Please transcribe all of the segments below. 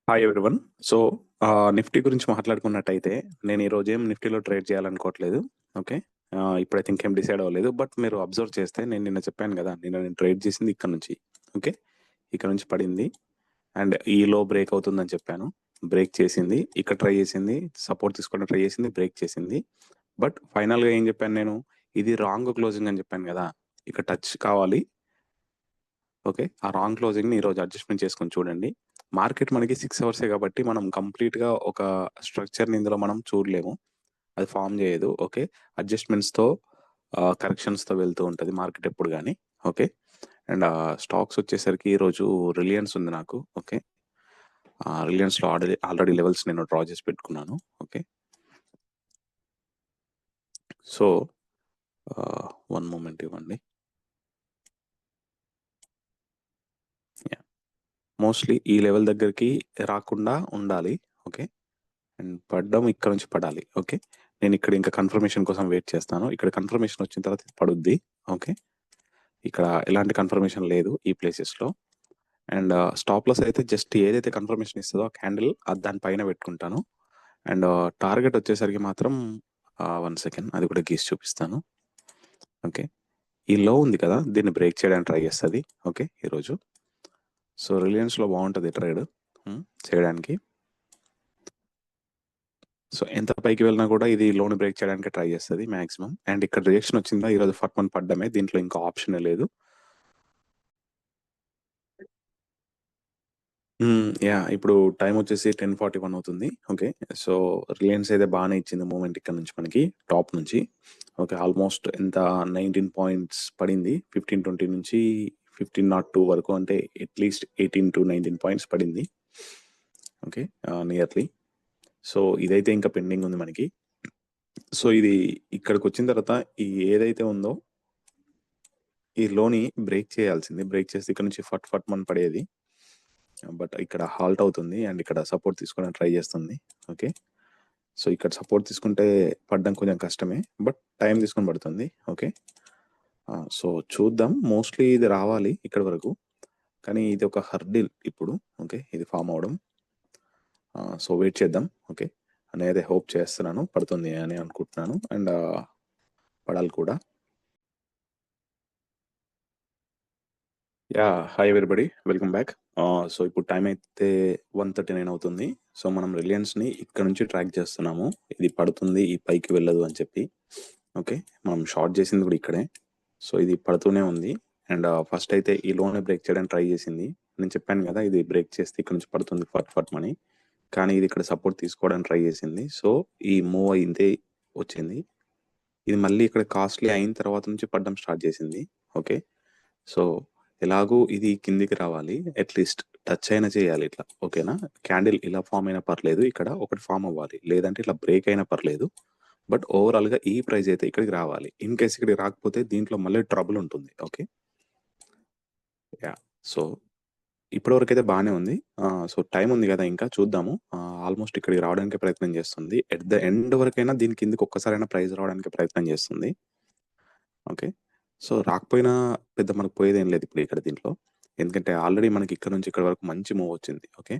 Hi everyone. So, Nifty గురించి మాట్లాడుకున్నట్టయితే, నేను ఈరోజు ఏం నిఫ్టీలో ట్రేడ్ చేయాలనుకోవట్లేదు. ఓకే. ఇప్పుడైతే ఇంకేం డిసైడ్ అవ్వలేదు. బట్ మీరు అబ్జర్వ్ చేస్తే నేను నిన్న చెప్పాను కదా! నేను ట్రేడ్ చేసింది ఇక్కడ నుంచి. ఓకే. ఇక్కడ నుంచి పడింది. అండ్ ఈ లో బ్రేక్ అవుతుందని చెప్పాను. బ్రేక్ చేసింది. ఇక్కడ ట్రై చేసింది. సపోర్ట్ తీసుకోవడానికి ట్రై చేసింది. బ్రేక్ చేసింది. బట్ ఫైనల్‌గా ఏం చెప్పాను నేను? ఇది రాంగ్ క్లోజింగ్ అని చెప్పాను కదా! ఇక్కడ టచ్ కావాలి. ఓకే. ఆ రాంగ్ క్లోజింగ్‌ని ఈరోజు అడ్జస్ట్‌మెంట్ చేసుకొని చూడండి. మార్కెట్ మనకి 6 అవర్సే కాబట్టి మనం కంప్లీట్‌గా ఒక స్ట్రక్చర్‌ని ఇందులో మనం చూడలేము. అది ఫార్మ్ చేయదు. ఓకే. అడ్జస్ట్‌మెంట్స్‌తో కరెక్షన్స్‌తో వెళ్తూ ఉంటది మార్కెట్ ఎప్పుడు గాని. ఓకే. అండ్ స్టాక్స్ వచ్చేసరికి ఈరోజు రిలయన్స్ ఉంది నాకు. ఓకే. రిలయన్స్‌లో ఆల్రెడీ లెవెల్స్ నేను డ్రా చేసి పెట్టుకున్నాను. ఓకే. సో, 1 మూమెంట్ ఇవ్వండి. యాహ్! మోస్ట్‌లీ ఈ లెవెల్ దగ్గరికి రాకుండా ఉండాలి. ఓకే. అండ్ పడ్డం ఇక్కడ నుంచి పడాలి. ఓకే. నేను ఇక్కడ ఇంకా కన్ఫర్మేషన్ కోసం వెయిట్ చేస్తాను. ఇక్కడ కన్ఫర్మేషన్ వచ్చిన తర్వాత ఇది పడుద్ది. ఓకే. ఇక్కడ ఎలాంటి కన్ఫర్మేషన్ లేదు ఈ ప్లేసెస్‌లో. అండ్ స్టాప్ లాస్ అయితే జస్ట్ ఏదైతే కన్ఫర్మేషన్ ఇస్తదో ఆ క్యాండిల్ దాని పైన పెట్టుకుంటాను. అండ్ టార్గెట్ వచ్చేసరికి మాత్రం 1 సెకండ్ అది కూడా గీసి చూపిస్తాను. ఓకే. ఈ లో ఉంది కదా! దీన్ని బ్రేక్ చేయడానికి ట్రై చేస్తది. ఓకే. ఈరోజు. సో, రిలయన్స్‌లో బావుంటది ట్రేడ్ చేయడానికి. సో, ఎంత పైకి వెళ్ళినా కూడా ఇది లోని బ్రేక్ చేయడానికి ట్రై చేస్తది మాక్సిమం. అండ్ ఇక్కడ రిజెక్షన్ వచ్చిందా ఈరోజు ఫట్మని పడ్డమే. దీంట్లో ఇంకా ఆప్షనే లేదు. యాహ్! ఇప్పుడు టైమ్ వచ్చేసి 10:41 అవుతుంది. ఓకే. సో, రిలయన్స్ అయితే బానే ఇచ్చింది మూవ్‌మెంట్ ఇక్కడ నుంచి మనకి టాప్ నుంచి. ఓకే. ఆల్‌మోస్ట్ ఎంత 19 పాయింట్స్ పడింది. 1520 నుంచి 1502 వరకు అంటే అట్‌లీస్ట్ 18-19 పాయింట్స్ పడింది. ఓకే. నియర్‌లీ. సో, ఇదైతే ఇంకా పెండింగ్ ఉంది మనకి. సో, ఇది ఇక్కడికొచ్చిన తర్వాత ఈ ఏదైతే ఉందో ఈ లోని బ్రేక్ చేయాల్సింది. బ్రేక్ చేసి ఇక్కడ నుంచి ఫట్‌మని పడేది. బట్ ఇక్కడ హాల్ట్ అవుతుంది. అండ్ ఇక్కడ సపోర్ట్ తీసుకోవడానికి ట్రై చేస్తుంది. ఓకే. సో, ఇక్కడ సపోర్ట్ తీసుకుంటే పడడం కొంచెం కష్టమే. బట్ టైం తీసుకొని పడుతుంది. ఓకే. సో, చూద్దాం. మోస్ట్‌లీ ఇది రావాలి ఇక్కడి వరకు. కానీ ఇది ఒక హర్డిల్ ఇప్పుడు. ఓకే. ఇది ఫార్మ్ అవ్వడం. సో, వెయిట్ చేద్దాం. ఓకే. నేనైతే హోప్ చేస్తున్నాను. పడుతుంది అని అనుకుంటున్నాను. అండ్ పడాలి కూడా. Yeah! Hi everybody. Welcome back. So, ఇప్పుడు టైమ్ అయితే 1:39 అవుతుంది. సో, మనం రిలయన్స్‌ని ఇక్కడ నుంచి ట్రాక్ చేస్తున్నాము. ఇది పడుతుంది, ఈ పైకి వెళ్ళదు అని చెప్పి. ఓకే. మనం షార్ట్ చేసింది కూడా ఇక్కడే. సో, ఇది పడుతూనే ఉంది. అండ్ ఫస్ట్ అయితే ఈ లోనే బ్రేక్ చేయడానికి ట్రై చేసింది. నేను చెప్పాను కదా! ఇది బ్రేక్ చేస్తే ఇక్కడ నుంచి పడుతుంది ఫట్‌మని. కానీ ఇది ఇక్కడ సపోర్ట్ తీసుకోవడానికి ట్రై చేసింది. సో, ఈ మూవ్ అయిందే వచ్చింది. ఇది మళ్ళీ ఇక్కడ కాస్ట్‌లీ అయిన తర్వాత నుంచి పడడం స్టార్ట్ చేసింది. ఓకే. సో, ఎలాగో ఇది కిందికి రావాలి. అట్‌లీస్ట్ టచ్ అయినా చేయాలి ఇట్లా. ఓకేనా? క్యాండిల్ ఇలా ఫార్మ్ అయినా పర్లేదు. ఇక్కడ ఒకటి ఫార్మ్ అవ్వాలి. లేదంటే ఇట్లా బ్రేక్ అయినా పర్లేదు. బట్ ఓవరాల్‌గా ఈ ప్రైస్ అయితే ఇక్కడికి రావాలి. ఇన్ కేస్ ఇక్కడికి రాకపోతే దీంట్లో మళ్ళీ ట్రబుల్ ఉంటుంది. ఓకే. యాహ్! సో, ఇప్పటి వరకైతే బానే ఉంది. సో, టైమ్ ఉంది గదా! ఇంకా చూద్దాము. ఆల్‌మోస్ట్ ఇక్కడికి రావడానికే ప్రయత్నం చేస్తుంది. ఎట్ ద ఎండ్ వరకైనా దీని కిందకి ఒక్కసారైనా ప్రైస్ రావడానికి ప్రయత్నం చేస్తుంది. ఓకే. సో, రాకపోయినా పెద్ద మనకు పోయేదేం లేదు ఇప్పుడు ఇక్కడ దీంట్లో. ఎందుకంటే ఆల్రెడీ మనకి ఇక్కడ నుంచి ఇక్కడి వరకు మంచి మూవ్ వచ్చింది. ఓకే.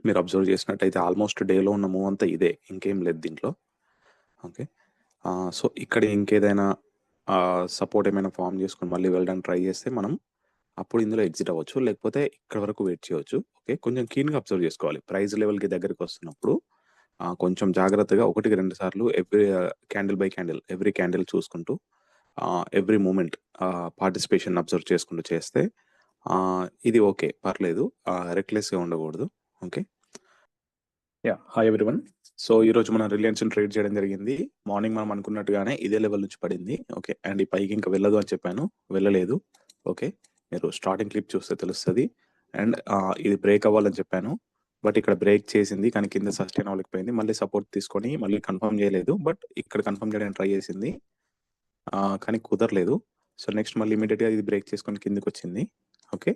మీరు అబ్జర్వ్ చేసినట్టయితే ఆల్‌మోస్ట్ డేలో ఉన్న మూవ్ అంతా ఇదే. ఇంకేం లేదు దీంట్లో. ఓకే. సో, ఇక్కడ ఇంకేదైనా సపోర్ట్ ఏమైనా ఫార్మ్ చేసుకొని మళ్ళీ వెళ్ళడానికి ట్రై చేస్తే మనం అప్పుడు ఇందులో ఎగ్జిట్ అవ్వచ్చు. లేకపోతే ఇక్కడి వరకు వెయిట్ చేయొచ్చు. ఓకే. కొంచెం కీన్‌గా అబ్జర్వ్ చేసుకోవాలి. ప్రైస్ లెవెల్‌కి దగ్గరికొస్తున్నప్పుడు కొంచెం జాగ్రత్తగా 1కి 2 సార్లు every candle by candle, every candle చూసుకుంటూ ఎవ్రీ మూమెంట్ పార్టిసిపేషన్ అబ్జర్వ్ చేసుకుంటూ చేస్తే ఇది ఓకే. పర్లేదు. రెక్లెస్‌గా ఉండకూడదు. Okay. Yeah! Hi everyone. So, ఈరోజు మనం రిలయన్స్‌ని ట్రేడ్ చేయడం జరిగింది. మార్నింగ్ మనం అనుకున్నట్టుగానే ఇదే లెవెల్ నుంచి పడింది. ఓకే. అండ్ ఈ పైకి ఇంకా వెళ్ళదు అని చెప్పాను. వెళ్ళలేదు. ఓకే. మీరు స్టార్టింగ్ క్లిప్ చూస్తే తెలుస్తది. అండ్ ఇది బ్రేక్ అవ్వాలని చెప్పాను. బట్ ఇక్కడ బ్రేక్ చేసింది. కానీ కింద సస్టైన్ అవ్వలేకపోయింది. మళ్ళీ సపోర్ట్ తీసుకొని మళ్ళీ కన్ఫర్మ్ చేయలేదు. బట్ ఇక్కడ కన్ఫర్మ్ చేయడానికి ట్రై చేసింది. కానీ కుదరలేదు. సో, నెక్స్ట్ మళ్ళీ ఇమ్మీడియేట్‌గా ఇది బ్రేక్ చేసుకొని కిందకొచ్చింది. ఓకే.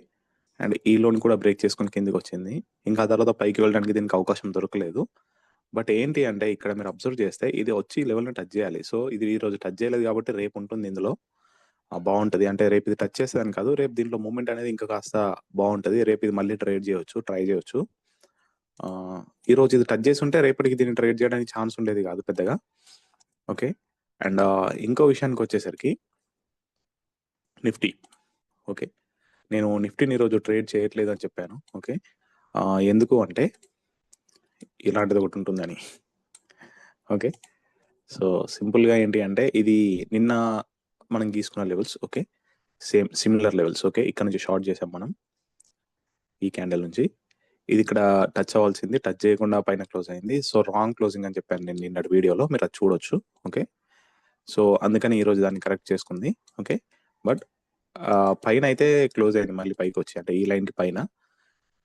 అండ్ ఈ లోన్ కూడా బ్రేక్ చేసుకొని కిందకొచ్చింది. ఇంకా ఆ తర్వాత పైకి వెళ్ళడానికి దీనికి అవకాశం దొరకలేదు. బట్ ఏంటి అంటే ఇక్కడ మీరు అబ్జర్వ్ చేస్తే ఇది వచ్చి ఈ లెవెల్‌ని టచ్ చేయాలి. సో, ఇది ఈరోజు టచ్ చేయలేదు కాబట్టి రేపు ఉంటుంది ఇందులో. బాగుంటది. అంటే రేపు ఇది టచ్ చేస్తదని కాదు. రేపు దీంట్లో మూవ్‌మెంట్ అనేది ఇంకా కాస్త బాగుంటది. రేపు ఇది మళ్ళీ ట్రేడ్ చేయొచ్చు. ట్రై చేయొచ్చు. ఈరోజు ఇది టచ్ చేసుంటే రేపటికి దీన్ని ట్రేడ్ చేయడానికి ఛాన్స్ ఉండేది కాదు పెద్దగా. ఓకే. అండ్ ఇంకో విషయానికొచ్చేసరికి నిఫ్టీ. ఓకే. నేను నిఫ్టీని ఈరోజు ట్రేడ్ చేయట్లేదని చెప్పాను. ఓకే. ఎందుకు అంటే ఇలాంటిది ఒకటి ఉంటుందని. ఓకే. సో సింపుల్‌గా ఏంటి అంటే ఇది నిన్న మనం గీసుకున్న levels. Okay. Same similar levels. Okay. ఇక్కడ నుంచి షార్ట్ చేసాం మనం. ఈ క్యాండిల్ నుంచి. ఇది ఇక్కడ టచ్ అవ్వాల్సింది. టచ్ చేయకుండా పైన క్లోజ్ అయింది. సో రాంగ్ క్లోజింగ్ అని చెప్పాను నేను నిన్నటి వీడియోలో. మీరు అది చూడొచ్చు. ఓకే. సో అందుకని ఈరోజు దాన్ని కరెక్ట్ చేసుకుంది. ఓకే. బట్ పైన అయితే క్లోజ్ అయింది మళ్ళీ పైకొచ్చి. అంటే ఈ లైన్‌కి పైన.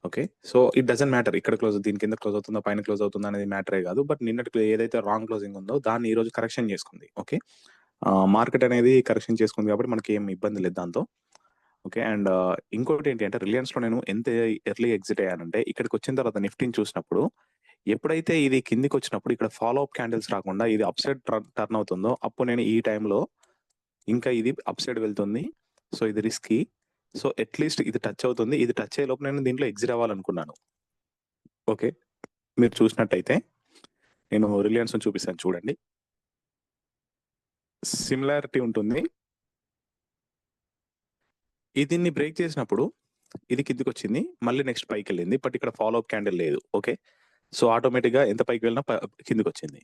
Okay. So it doesn't matter. ఇక్కడ క్లోజ్ దీని కింద క్లోజ్ అవుతుందా, పైన క్లోజ్ అవుతుందా అనేది మ్యాటరే కాదు. బట్ నిన్నటికి ఏదైతే రాంగ్ క్లోజింగ్ ఉందో దాన్ని ఈరోజు కరెక్షన్ చేసుకుంది. ఓకే. మార్కెట్ అనేది కరెక్షన్ చేసుకుంది కాబట్టి మనకి ఏం ఇబ్బంది లేదు దాంతో. ఓకే. అండ్ ఇంకోటి ఏంటి అంటే రిలయన్స్‌లో నేను ఎంత ఎర్లీ ఎగ్జిట్ అయ్యానంటే ఇక్కడికి వచ్చిన తర్వాత నిఫ్టీని చూసినప్పుడు ఎప్పుడైతే ఇది కిందికి వచ్చినప్పుడు ఇక్కడ ఫాలో అప్ క్యాండిల్స్ రాకుండా ఇది అప్ సైడ్ టర్న్ అవుతుందో అప్పుడు నేను ఈ టైంలో ఇంకా ఇది అప్ సైడ్ వెళ్తుంది. సో ఇది రిస్కీ. సో అట్‌లీస్ట్ ఇది టచ్ అవుతుంది. ఇది టచ్ అయ్యే లోపు నేను దీంట్లో ఎగ్జిట్ అవ్వాలనుకున్నాను. ఓకే. మీరు చూసినట్టయితే నేను రిలయన్స్‌ని చూపిస్తాను చూడండి. సిమిలారిటీ ఉంటుంది. దీన్ని బ్రేక్ చేసినప్పుడు ఇది కిందికొచ్చింది. మళ్ళీ నెక్స్ట్ పైకెళ్ళింది. బట్ ఇక్కడ ఫాలో అప్ క్యాండిల్ లేదు. ఓకే. సో ఆటోమేటిక్‌గా ఎంత పైకి వెళ్ళినా కిందికొచ్చింది.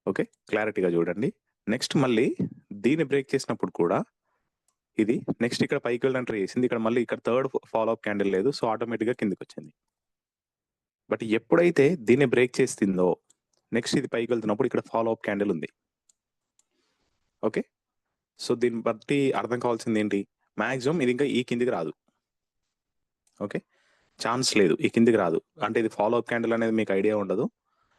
ఓకే. క్లారిటీగా చూడండి. నెక్స్ట్ మళ్ళీ దీన్ని బ్రేక్ చేసినప్పుడు కూడా ఇది నెక్స్ట్ ఇక్కడ పైకి వెళ్ళడానికి ట్రై చేసింది. ఇక్కడ మళ్ళీ ఇక్కడ థర్డ్ ఫాలో అప్ క్యాండిల్ లేదు. సో ఆటోమేటిక్‌గా కిందికొచ్చింది. బట్ ఎప్పుడైతే దీన్ని బ్రేక్ చేసిందో నెక్స్ట్ ఇది పైకి వెళ్తున్నప్పుడు ఇక్కడ ఫాలో అప్ క్యాండిల్ ఉంది. ఓకే. సో దీన్ని బట్టి అర్థం కావాల్సింది ఏంటి? మాక్సిమం ఇది ఇంకా ఈ కిందికి రాదు. ఓకే. ఛాన్స్ లేదు. ఈ కిందికి రాదు. అంటే ఇది ఫాలో అప్ క్యాండిల్ అనేది మీకు ఐడియా ఉండదు.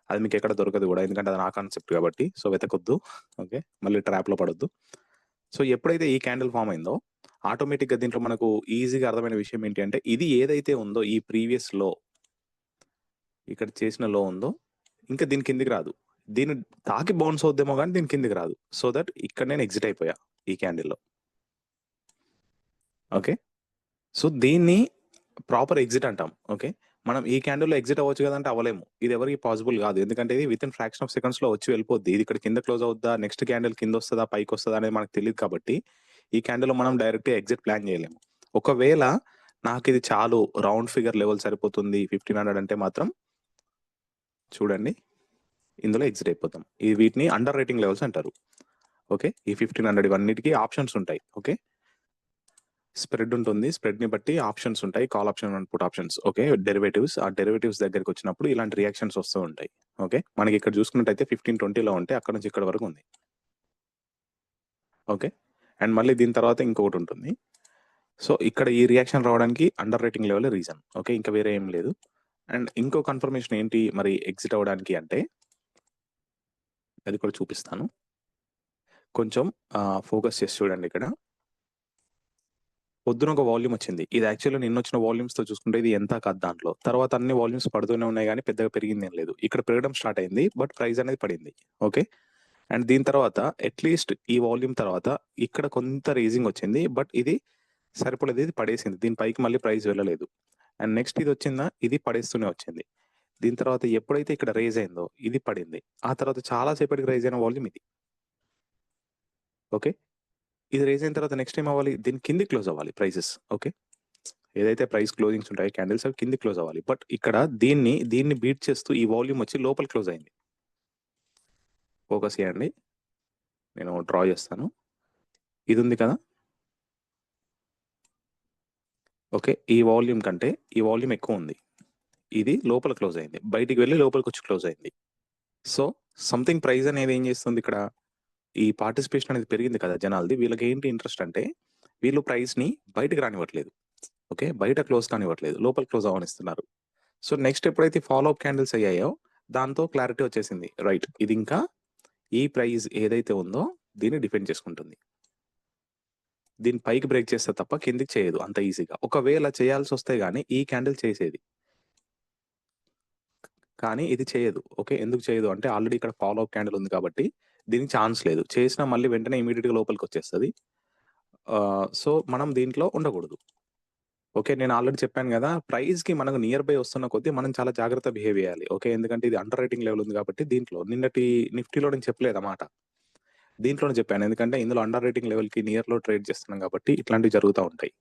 అది మీకు ఎక్కడ దొరకదు కూడా. ఎందుకంటే అది నా కాన్సెప్ట్ కాబట్టి. సో వెతకొద్దు. ఓకే. మళ్ళీ ట్రాప్‌లో పడొద్దు. సో ఎప్పుడైతే ఈ క్యాండిల్ ఫార్మ్ అయిందో ఆటోమేటిక్‌గా దీంట్లో మనకు ఈజీగా అర్థమైన విషయం ఏంటి అంటే ఇది ఏదైతే ఉందో ఈ ప్రీవియస్ లో ఇక్కడ చేసిన లో ఉందో ఇంకా దీని కిందికి రాదు. దీన్ని తాకి బౌన్స్ అవుద్దేమో కానీ దీని కిందికి రాదు. సో దట్ ఇక్కడ నేను ఎగ్జిట్ అయిపోయా ఈ క్యాండిల్‌లో. ఓకే. సో దీన్ని ప్రాపర్ ఎగ్జిట్ అంటాం. ఓకే. మనం ఈ క్యాండిల్‌లో ఎగ్జిట్ అవ్వచ్చు కదంటే అవ్వలేము. ఇది ఎవరికీ పాసిబుల్ కాదు. ఎందుకంటే ఇది వితిన్ ఫ్రాక్షన్ ఆఫ్ సెకండ్స్‌లో వచ్చి వెళ్ళిపోద్ది. ఇది ఇక్కడ కింద క్లోజ్ అవుద్దా, నెక్స్ట్ క్యాండిల్ కింద వస్తదా, పైకి వస్తదా అనేది మనకు తెలీదు కాబట్టి ఈ క్యాండిల్‌లో మనం డైరెక్ట్‌గా ఎగ్జిట్ ప్లాన్ చేయలేము. ఒకవేళ నాకు ఇది చాలు రౌండ్ ఫిగర్ లెవెల్ సరిపోతుంది 1500 అంటే మాత్రం చూడండి ఇందులో ఎగ్జిట్ అయిపోతాం. వీటిని అండర్ రేటింగ్ లెవెల్స్ అంటారు. ఓకే. ఈ 1500 ఇవన్నిటికి ఆప్షన్స్ ఉంటాయి. ఓకే. స్ప్రెడ్ ఉంటుంది. స్ప్రెడ్‌ని బట్టి ఆప్షన్స్ ఉంటాయి. Call option and put options. Okay. Derivatives. ఆ డెరివేటివ్స్ దగ్గరికి వచ్చినప్పుడు ఇలాంటి రియాక్షన్స్ వస్తూ ఉంటాయి. ఓకే. మనకి ఇక్కడ చూసుకున్నట్టయితే 1520లో ఉంటే అక్కడ నుంచి ఇక్కడ వరకు ఉంది. ఓకే. అండ్ మళ్ళీ దీని తర్వాత ఇంకొకటి ఉంటుంది. సో ఇక్కడ ఈ రియాక్షన్ రావడానికి under rating level reason. Okay. ఇంకా వేరే ఏం లేదు. అండ్ ఇంకో కన్ఫర్మేషన్ ఏంటి మరి ఎగ్జిట్ అవ్వడానికి అంటే అది కూడా చూపిస్తాను. కొంచెం ఫోకస్ చేసి చూడండి ఇక్కడ. పొద్దున ఒక వాల్యూమ్ వచ్చింది. ఇది యాక్చువల్‌గా నిన్నొచ్చిన వాల్యూమ్స్‌తో చూసుకుంటే ఇది ఎంత కాదు దాంట్లో. తర్వాత అన్ని వాల్యూమ్స్ పడుతూనే ఉన్నాయి గానీ పెద్దగా పెరిగిందేం లేదు. ఇక్కడ పెరగడం స్టార్ట్ అయింది. బట్ ప్రైస్ అనేది పడింది. ఓకే. అండ్ దీని తర్వాత అట్‌లీస్ట్ ఈ వాల్యూమ్ తర్వాత ఇక్కడ కొంత రేజింగ్ వచ్చింది. బట్ ఇది సరిపోలేదు. ఇది పడేసింది. దీని పైకి మళ్ళీ ప్రైస్ వెళ్ళలేదు. అండ్ నెక్స్ట్ ఇది వచ్చిందా ఇది పడేస్తూనే వచ్చింది. దీని తర్వాత ఎప్పుడైతే ఇక్కడ రైజ్ అయిందో ఇది పడింది. ఆ తర్వాత చాలా సేపటికి రైజ్ అయిన వాల్యూమ్ ఇది. ఓకే. ఇది రైజ్ అయిన తర్వాత నెక్స్ట్ ఏం అవ్వాలి? దీని కిందికి క్లోజ్ అవ్వాలి ప్రైసెస్. ఓకే. ఏదైతే ప్రైస్ క్లోజింగ్స్ ఉంటాయో క్యాండిల్స్ అవి కిందికి క్లోజ్ అవ్వాలి. బట్ ఇక్కడ దీన్ని బీట్ చేస్తూ ఈ వాల్యూమ్ వచ్చి లోపల క్లోజ్ అయింది. ఫోకస్ చేయండి. నేను డ్రా చేస్తాను. ఇది ఉంది కదా! ఓకే. ఈ వాల్యూమ్ కంటే ఈ వాల్యూమ్ ఎక్కువ ఉంది. ఇది లోపల క్లోజ్ అయింది. బయటికి వెళ్ళి లోపలికొచ్చి క్లోజ్ అయింది. సో సంథింగ్ ప్రైస్ అనేది ఏం చేస్తుంది ఇక్కడ? ఈ పార్టిసిపేషన్ అనేది పెరిగింది కదా జనాలది. వీళ్ళకి ఏంటి ఇంట్రెస్ట్ అంటే వీళ్ళు ప్రైస్‌ని బయటికి రానివ్వట్లేదు. ఓకే. బయట క్లోజ్ కానివ్వట్లేదు. లోపల క్లోజ్ అవ్వనిస్తున్నారు. సో నెక్స్ట్ ఎప్పుడైతే ఫాలో అప్ క్యాండిల్స్ అయ్యాయో దాంతో క్లారిటీ వచ్చేసింది. రైట్. ఇది ఇంకా ఈ ప్రైస్ ఏదైతే ఉందో దీన్ని డిఫెండ్ చేసుకుంటుంది. దీన్ని పైకి బ్రేక్ చేస్తే తప్ప కిందికి చేయదు అంత ఈజీగా. ఒకవేళ చేయాల్సొస్తే గాని ఈ క్యాండిల్ చేసేది. కానీ ఇది చేయదు. ఓకే. ఎందుకు చేయదు అంటే ఆల్రెడీ ఇక్కడ ఫాలో అప్ క్యాండిల్ ఉంది కాబట్టి దీనికి ఛాన్స్ లేదు. చేసినా మళ్ళీ వెంటనే ఇమీడియట్‌గా లోపలికొచ్చేస్తది. సో, మనం దీంట్లో ఉండకూడదు. ఓకే. నేను ఆల్రెడీ చెప్పాను గదా! ప్రైస్‌కి మనకు నియర్ బై వస్తున్న కొద్దీ మనం చాలా జాగ్రత్తగా బిహేవ్ జేయాలి. ఓకే. ఎందుకంటే ఇది అండర్ రైటింగ్ లెవెల్ ఉంది కాబట్టి దీంట్లో నిన్నటి నిఫ్టీలో నేను చెప్పలేదు ఆ మాట. దీంట్లోనే చెప్పాను. ఎందుకంటే ఇందులో అండర్ రైటింగ్ లెవెల్‌కి నియర్‌లో ట్రేడ్ చేస్తున్నాం కాబట్టి ఇట్లాంటివి జరుగుతా ఉంటాయి.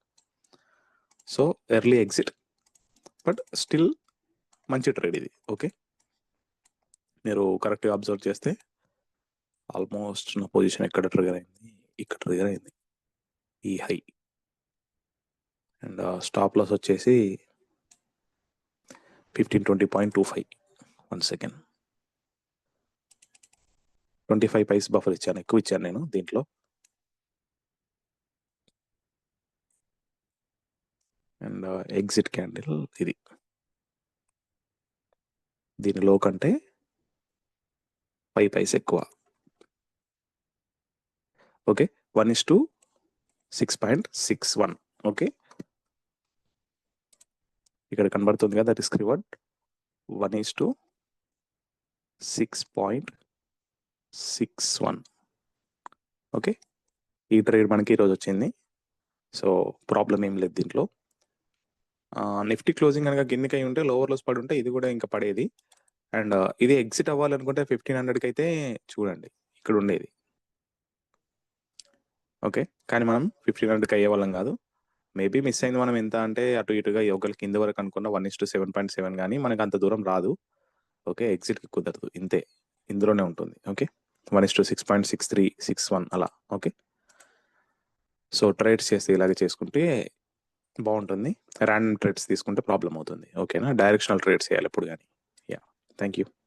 So, early exit. But still మంచి ట్రేడ్ ఇది. ఓకే. మీరు కరెక్ట్‌గా అబ్జర్వ్ చేస్తే ఆల్మోస్ట్ నా పొజిషన్ ఎక్కడ ట్రిగ్గర్ అయింది? ఇక్కడ ట్రిగ్గర్ అయింది. ఈ హై. అండ్ స్టాప్ లాస్ వచ్చేసి 1520.25. 1 సెకండ్. 25 పైస్ బఫర్ ఇచ్చాను. ఎక్కువ ఇచ్చాను నేను దీంట్లో. అండ్ ఎగ్జిట్ క్యాండిల్ ఇది. దీని లో కంటే 5 పైస్ ఎక్కువ. ఓకే. 1:6.61. ఓకే. ఇక్కడ కనబడుతుంది కదా రిస్క్ రివార్డ్ 1:6.61. ఓకే. ఈ ట్రేడ్ మనకి ఈరోజు వచ్చింది. సో, ప్రాబ్లం ఏం లేదు దీంట్లో. నిఫ్టీ క్లోజింగ్ కనుక కిందకి అయి ఉంటే లోవర్ లోస్ పడి ఉంటే ఇది కూడా ఇంకా పడేది. అండ్ ఇది ఎగ్జిట్ అవ్వాలనుకుంటే 1500కి అయితే చూడండి ఇక్కడ ఉండేది. ఓకే. కానీ మనం 1500కి అయ్యే వాళ్ళం కాదు. మేబీ మిస్ అయింది మనం ఎంత అంటే అటు ఇటుగా ఒకవేళ కింద వరకు అనుకున్న 1:7.7 కానీ మనకు అంత దూరం రాదు. ఓకే. ఎగ్జిట్‌కి కుదరదు. ఇంతే. ఇందులోనే ఉంటుంది. ఓకే. 1:6.63, 61 అలా. ఓకే. సో, ట్రేడ్స్ చేస్తే ఇలాగే చేసుకుంటే బాగుంటుంది. ర్యాండమ్ ట్రేడ్స్ తీసుకుంటే ప్రాబ్లమ్ అవుతుంది. ఓకేనా. డైరెక్షనల్ ట్రేడ్స్ చేయాలి ఎప్పుడు కానీ. యా. Thank you.